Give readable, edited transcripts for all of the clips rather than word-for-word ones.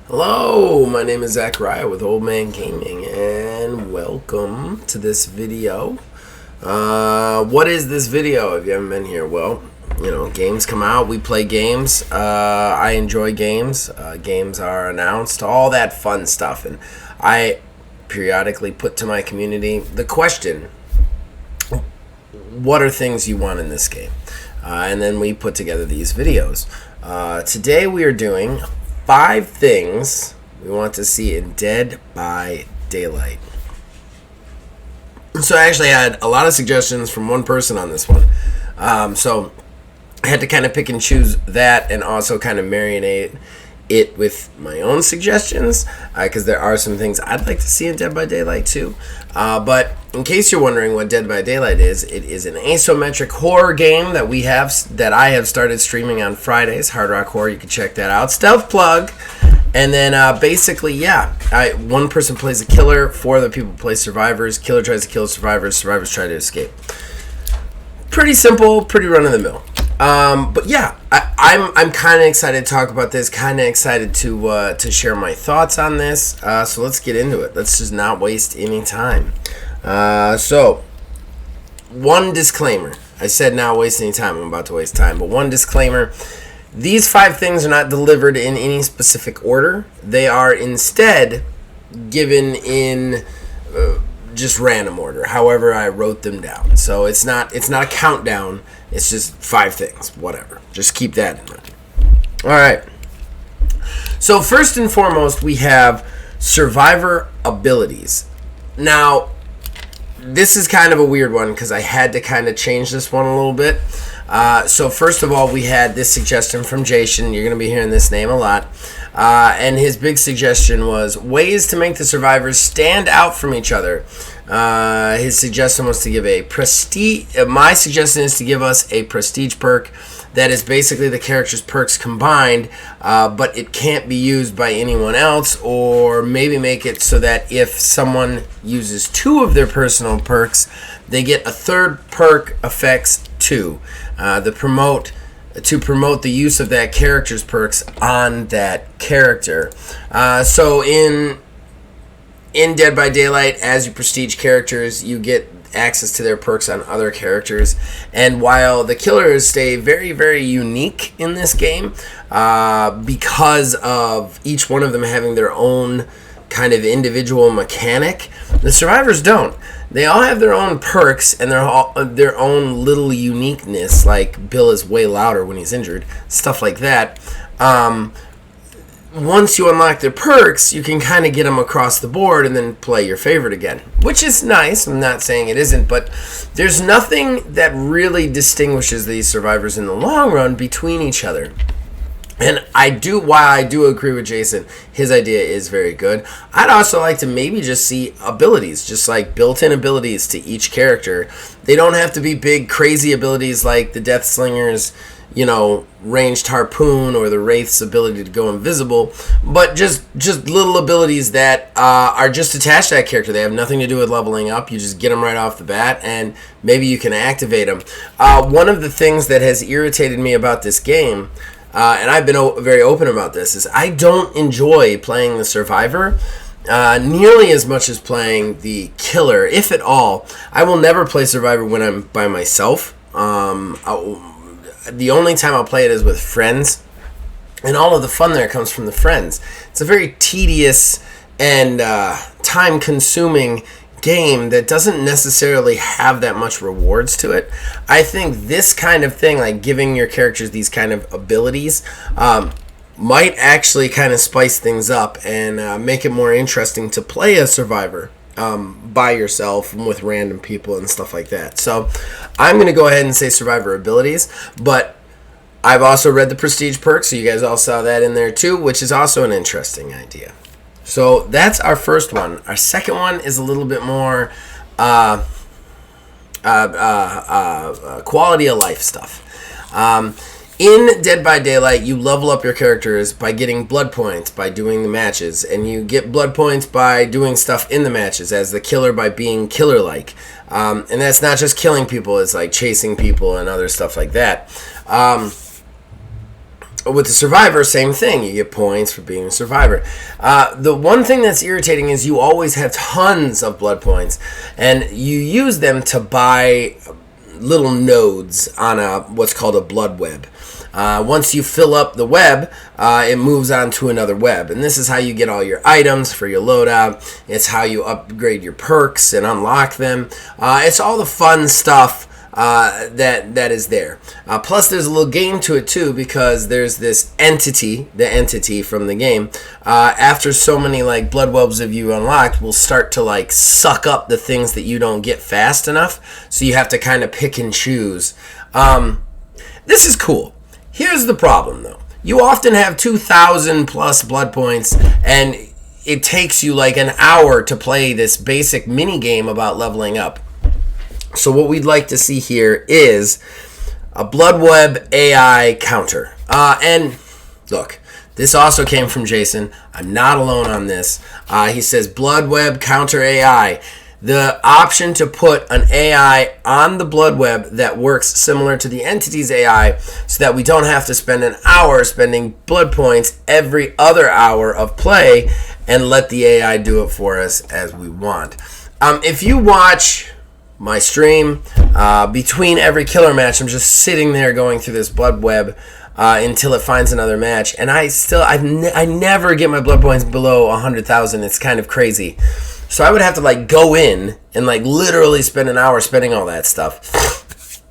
Hello, my name is Zachariah with Old Man Gaming, and welcome to this video. What is this video if you haven't been here? Well, games come out, we play games. I enjoy games. Games are announced, all that fun stuff, and I periodically put to my community the question, what are things you want in this game? And then we put together these videos. Today we are doing 5 things we want to see in Dead by Daylight. So I actually had a lot of suggestions from one person on this one. So I had to kind of pick and choose that and also kind of marinate it with my own suggestions, because there are some things I'd like to see in Dead by Daylight too. But in case you're wondering what Dead by Daylight is, it is an asymmetric horror game that I have started streaming on Fridays. Hard Rock Horror, you can check that out. Stealth plug. And then basically, one person plays a killer, 4 other people play survivors. Killer tries to kill survivors. Survivors try to escape. Pretty simple, pretty run of the mill. But yeah, I'm kind of excited to talk about this. Kind of excited to share my thoughts on this. So let's get into it. Let's just not waste any time. So one disclaimer. I said not waste any time. I'm about to waste time. But one disclaimer. These 5 things are not delivered in any specific order. They are instead given in just random order. However, I wrote them down. So it's not a countdown. It's just 5 things. Whatever. Just keep that in mind. All right. So first and foremost, we have survivor abilities. Now, this is kind of a weird one because I had to kind of change this one a little bit. So first of all, we had this suggestion from Jason. You're going to be hearing this name a lot. And his big suggestion was ways to make the survivors stand out from each other. His suggestion was to give a prestige. My suggestion is to give us a prestige perk that is basically the character's perks combined, but it can't be used by anyone else, or maybe make it so that if someone uses 2 of their personal perks, they get a third perk affects 2. To promote the use of that character's perks on that character. So in Dead by Daylight, as you prestige characters, you get access to their perks on other characters. And while the killers stay very, very unique in this game, because of each one of them having their own kind of individual mechanic, the survivors don't. They all have their own perks and their own little uniqueness, like Bill is way louder when he's injured, stuff like that. Once you unlock their perks, you can kind of get them across the board and then play your favorite again, which is nice. I'm not saying it isn't, but there's nothing that really distinguishes these survivors in the long run between each other. And while I do agree with Jason, his idea is very good. I'd also like to maybe just see abilities, just like built-in abilities to each character. They don't have to be big, crazy abilities like the Death Slinger's, ranged harpoon, or the Wraith's ability to go invisible, but just little abilities that are just attached to that character. They have nothing to do with leveling up. You just get them right off the bat, and maybe you can activate them. One of the things that has irritated me about this game, and I've been very open about this, is I don't enjoy playing the survivor nearly as much as playing the killer, if at all. I will never play survivor when I'm by myself. The only time I'll play it is with friends, and all of the fun there comes from the friends. It's a very tedious and time-consuming game that doesn't necessarily have that much rewards to it. I think this kind of thing, like giving your characters these kind of abilities, might actually kind of spice things up and make it more interesting to play a survivor by yourself and with random people and stuff like that. So I'm going to go ahead and say survivor abilities, but I've also read the prestige perks, so you guys all saw that in there too, which is also an interesting idea. So that's our first one. Our second one is a little bit more quality of life stuff. In Dead by Daylight, you level up your characters by getting blood points by doing the matches, and you get blood points by doing stuff in the matches, as the killer by being killer-like. And that's not just killing people, it's like chasing people and other stuff like that. With the survivor, same thing. You get points for being a survivor. The one thing that's irritating is you always have tons of blood points, and you use them to buy little nodes on what's called a blood web. Once you fill up the web, it moves on to another web. And this is how you get all your items for your loadout. It's how you upgrade your perks and unlock them. It's all the fun stuff that is there. Plus, there's a little game to it too, because there's this entity, the entity from the game. After so many like blood webs of you unlocked, will start to like suck up the things that you don't get fast enough. So you have to kind of pick and choose. This is cool. Here's the problem though. You often have 2,000 plus blood points, and it takes you like an hour to play this basic mini game about leveling up. So what we'd like to see here is a blood web AI counter. And look, this also came from Jason. I'm not alone on this. He says blood web counter AI. The option to put an AI on the blood web that works similar to the entity's AI, so that we don't have to spend an hour spending blood points every other hour of play and let the AI do it for us as we want. If you watch my stream, between every killer match, I'm just sitting there going through this blood web until it finds another match, and I never get my blood points below 100,000. It's kind of crazy. So I would have to like go in and like literally spend an hour spending all that stuff.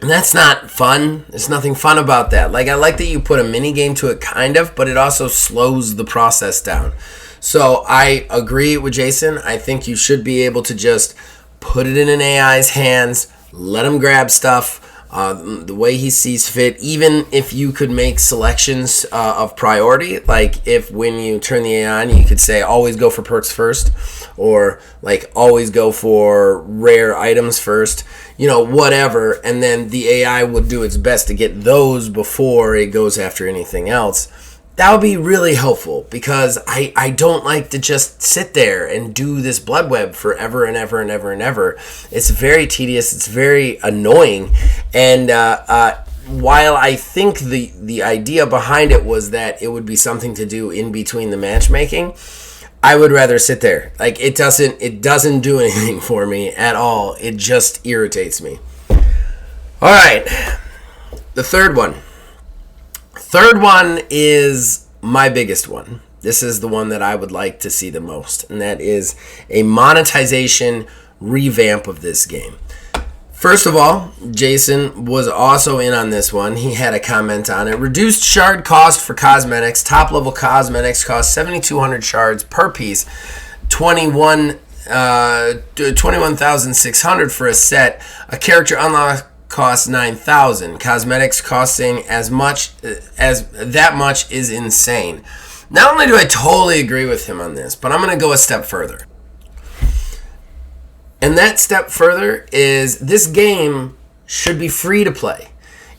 And that's not fun. There's nothing fun about that. Like, I like that you put a mini game to it kind of, but it also slows the process down. So I agree with Jason. I think you should be able to just put it in an AI's hands, let him grab stuff the way he sees fit, even if you could make selections of priority, like if when you turn the AI on, you could say always go for perks first, or like always go for rare items first, whatever, and then the AI would do its best to get those before it goes after anything else. That would be really helpful, because I don't like to just sit there and do this blood web forever and ever and ever and ever. It's very tedious. It's very annoying. And while I think the idea behind it was that it would be something to do in between the matchmaking, I would rather sit there. Like, it doesn't do anything for me at all. It just irritates me. All right, the third one. Third one is my biggest one. This is the one that I would like to see the most, and that is a monetization revamp of this game. First of all, Jason was also in on this one. He had a comment on it. Reduced shard cost for cosmetics. Top level cosmetics cost 7,200 shards per piece. 21,600 for a set. A character unlock costs 9,000. Cosmetics costing as much as that much is insane. Not only do I totally agree with him on this, but I'm going to go a step further. And that step further is this game should be free to play.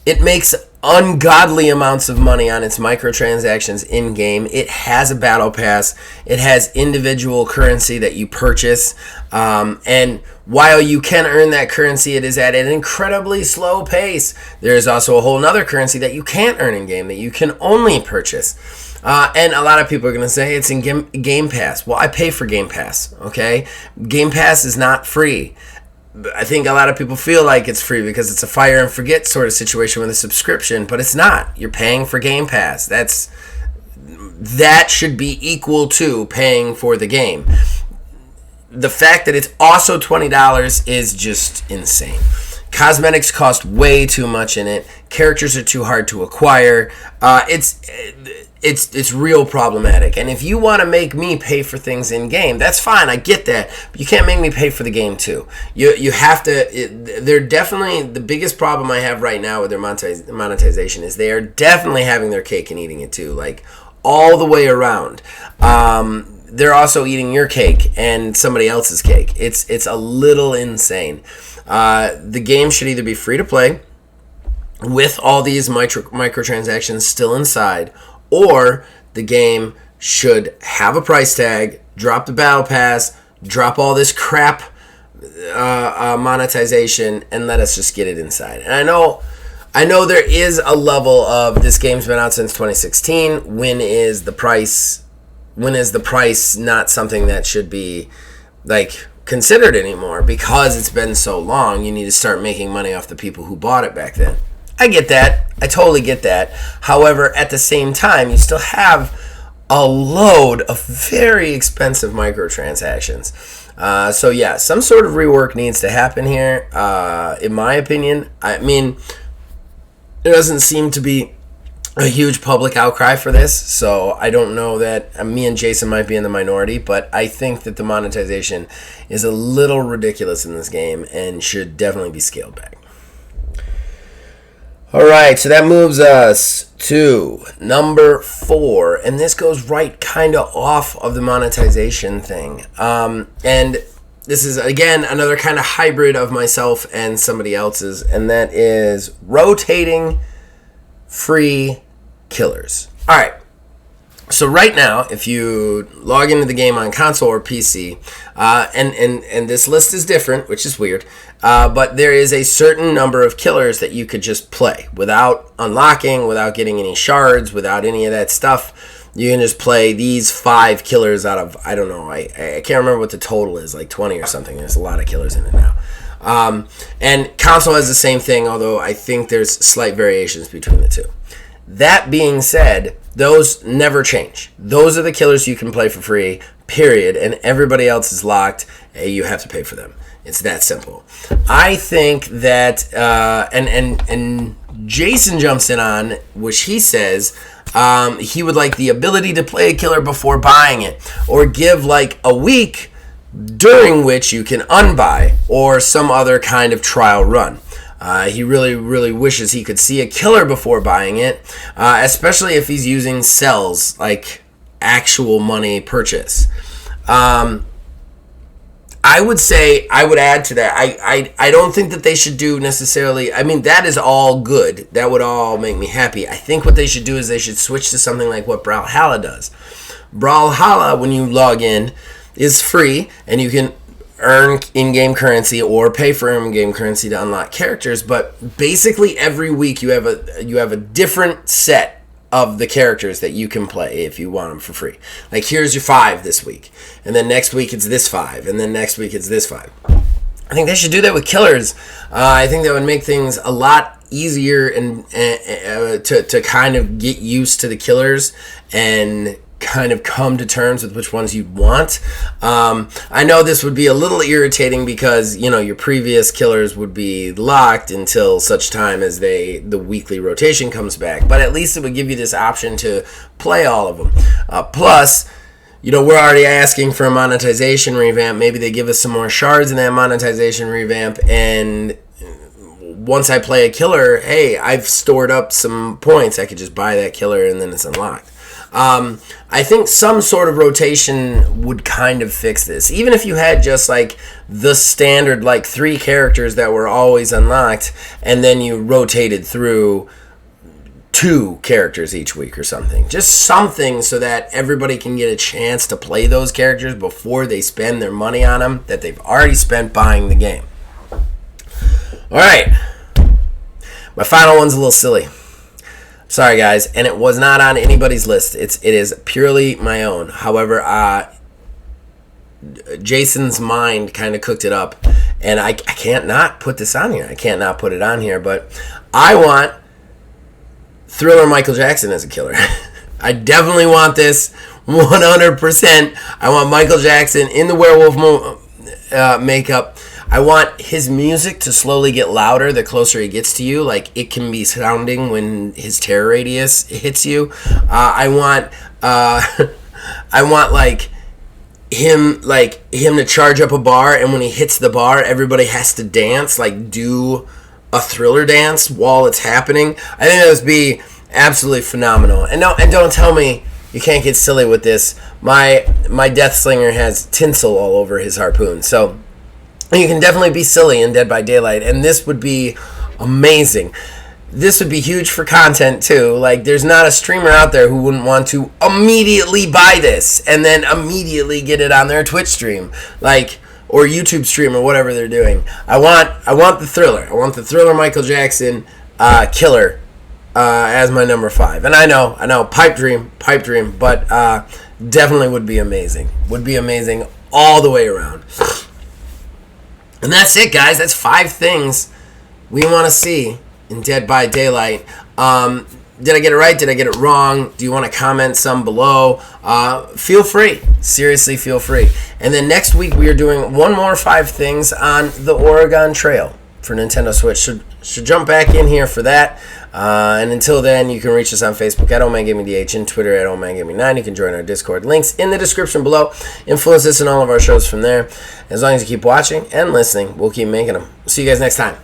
It makes ungodly amounts of money on its microtransactions in-game. It has a battle pass. It has individual currency that you purchase. And while you can earn that currency, it is at an incredibly slow pace. There is also a whole other currency that you can't earn in-game, that you can only purchase. And a lot of people are going to say it's in Game Pass. Well, I pay for Game Pass, okay? Game Pass is not free. I think a lot of people feel like it's free because it's a fire and forget sort of situation with a subscription, but it's not. You're paying for Game Pass. That should be equal to paying for the game. The fact that it's also $20 is just insane. Cosmetics cost way too much in it. Characters are too hard to acquire. It's real problematic. And if you want to make me pay for things in game, that's fine. I get that. But you can't make me pay for the game too. You have to. They're definitely the biggest problem I have right now with their monetization is they are definitely having their cake and eating it too, like all the way around. They're also eating your cake and somebody else's cake. It's a little insane. The game should either be free to play with all these microtransactions still inside, or the game should have a price tag, drop the battle pass, drop all this crap monetization, and let us just get it inside. And I know I know there is a level of this game's been out since 2016. When is the price? When is the price not something that should be like considered anymore? Because it's been so long, you need to start making money off the people who bought it back then. I get that. I totally get that. However, at the same time, you still have a load of very expensive microtransactions. So yeah, some sort of rework needs to happen here. In my opinion, I mean, there doesn't seem to be a huge public outcry for this, so I don't know that me and Jason might be in the minority, but I think that the monetization is a little ridiculous in this game and should definitely be scaled back. Alright, so that moves us to number 4, and this goes right kind of off of the monetization thing. And this is, again, another kind of hybrid of myself and somebody else's, and that is rotating free killers. Alright, so right now, if you log into the game on console or PC, and this list is different, which is weird, but there is a certain number of killers that you could just play without unlocking, without getting any shards, without any of that stuff. You can just play these 5 killers out of, I don't know, I can't remember what the total is, like 20 or something. There's a lot of killers in it now. And console has the same thing, although I think there's slight variations between the two. That being said, those never change. Those are the killers you can play for free, period, and everybody else is locked. You have to pay for them. It's that simple. I think that, and Jason jumps in on, which he says he would like the ability to play a killer before buying it, or give like a week during which you can unbuy, or some other kind of trial run. He really, really wishes he could see a killer before buying it, especially if he's using cells, like actual money purchase. I would say, I would add to that, I don't think that they should do necessarily, I mean, that is all good. That would all make me happy. I think what they should do is they should switch to something like what Brawlhalla does. Brawlhalla, when you log in, is free, and you can earn in-game currency or pay for in-game currency to unlock characters, but basically every week you have a different set of the characters that you can play if you want them for free. Like, here's your 5 this week, and then next week it's this 5, and then next week it's this 5. I think they should do that with killers. I think that would make things a lot easier and to kind of get used to the killers and kind of come to terms with which ones you'd want. I know this would be a little irritating because, you know, your previous killers would be locked until such time as the weekly rotation comes back, but at least it would give you this option to play all of them. Plus, you know, we're already asking for a monetization revamp. Maybe they give us some more shards in that monetization revamp, and once I play a killer, hey, I've stored up some points. I could just buy that killer and then it's unlocked. I think some sort of rotation would kind of fix this. Even if you had just like the standard like 3 characters that were always unlocked, and then you rotated through 2 characters each week or something. Just something so that everybody can get a chance to play those characters before they spend their money on them that they've already spent buying the game. Alright. My final one's a little silly. Sorry, guys, and it was not on anybody's list. It is purely my own. However, Jason's mind kind of cooked it up, and I can't not put this on here. I can't not put it on here, but I want Thriller Michael Jackson as a killer. I definitely want this 100%. I want Michael Jackson in the werewolf makeup. I want his music to slowly get louder the closer he gets to you. Like, it can be sounding when his terror radius hits you. I want like him to charge up a bar, and when he hits the bar, everybody has to dance, like do a Thriller dance while it's happening. I think that would be absolutely phenomenal. And don't tell me you can't get silly with this. My Deathslinger has tinsel all over his harpoon, so you can definitely be silly in Dead by Daylight, and this would be amazing. This would be huge for content, too. Like, there's not a streamer out there who wouldn't want to immediately buy this and then immediately get it on their Twitch stream, like, or YouTube stream, or whatever they're doing. I want the Thriller. I want the Thriller Michael Jackson Killer as my number 5. And I know, pipe dream, but definitely would be amazing. Would be amazing all the way around. And that's it, guys. That's 5 things we want to see in Dead by Daylight. Did I get it right? Did I get it wrong? Do you want to comment some below? Feel free. Seriously, feel free. And then next week we are doing one more 5 things on the Oregon Trail for Nintendo Switch. Should jump back in here for that. And until then, you can reach us on Facebook at OldManGamingDH and Twitter at OldManGaming9. You can join our Discord. Links in the description below. Influence us in all of our shows from there. As long as you keep watching and listening, we'll keep making them. See you guys next time.